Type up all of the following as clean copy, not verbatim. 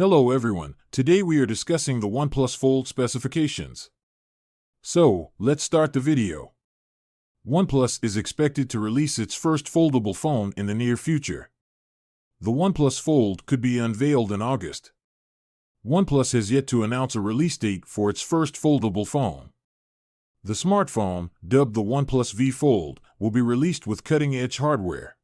Hello everyone, today we are discussing the OnePlus Fold specifications. So, let's start the video. OnePlus is expected to release its first foldable phone in the near future. The OnePlus Fold could be unveiled in August. OnePlus has yet to announce a release date for its first foldable phone. The smartphone, dubbed the OnePlus V Fold, will be released with cutting-edge hardware.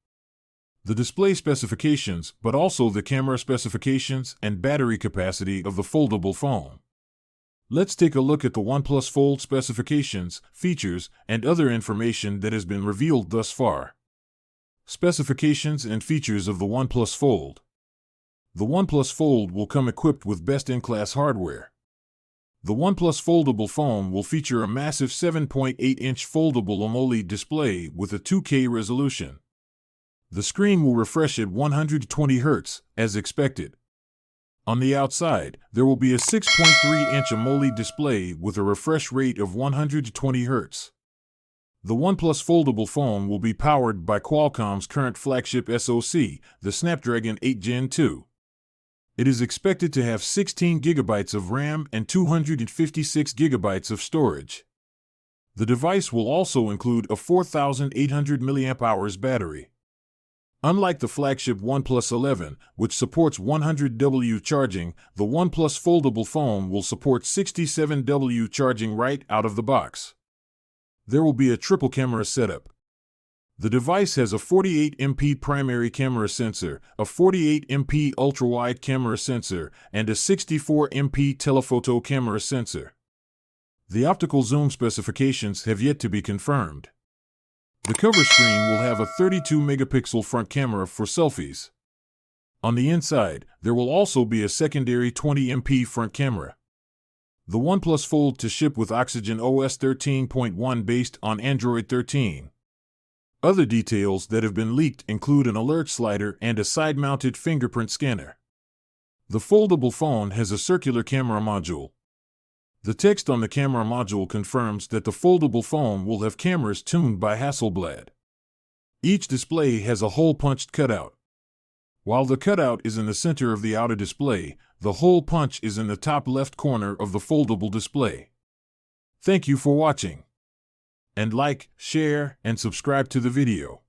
The display specifications, but also the camera specifications and battery capacity of the foldable phone. Let's take a look at the OnePlus Fold specifications, features, and other information that has been revealed thus far. Specifications and features of the OnePlus Fold. The OnePlus Fold will come equipped with best-in-class hardware. The OnePlus foldable phone will feature a massive 7.8-inch foldable AMOLED display with a 2K resolution. The screen will refresh at 120 Hz, as expected. On the outside, there will be a 6.3-inch AMOLED display with a refresh rate of 120 Hz. The OnePlus foldable phone will be powered by Qualcomm's current flagship SoC, the Snapdragon 8 Gen 2. It is expected to have 16 GB of RAM and 256 GB of storage. The device will also include a 4,800 mAh battery. Unlike the flagship OnePlus 11, which supports 100W charging, the OnePlus foldable phone will support 67W charging right out of the box. There will be a triple camera setup. The device has a 48MP primary camera sensor, a 48MP ultra-wide camera sensor, and a 64MP telephoto camera sensor. The optical zoom specifications have yet to be confirmed. The cover screen will have a 32-megapixel front camera for selfies. On the inside, there will also be a secondary 20MP front camera. The OnePlus Fold to ship with Oxygen OS 13.1 based on Android 13. Other details that have been leaked include an alert slider and a side-mounted fingerprint scanner. The foldable phone has a circular camera module. The text on the camera module confirms that the foldable phone will have cameras tuned by Hasselblad. Each display has a hole punched cutout. While the cutout is in the center of the outer display, the hole punch is in the top left corner of the foldable display. Thank you for watching. And like, share, and subscribe to the video.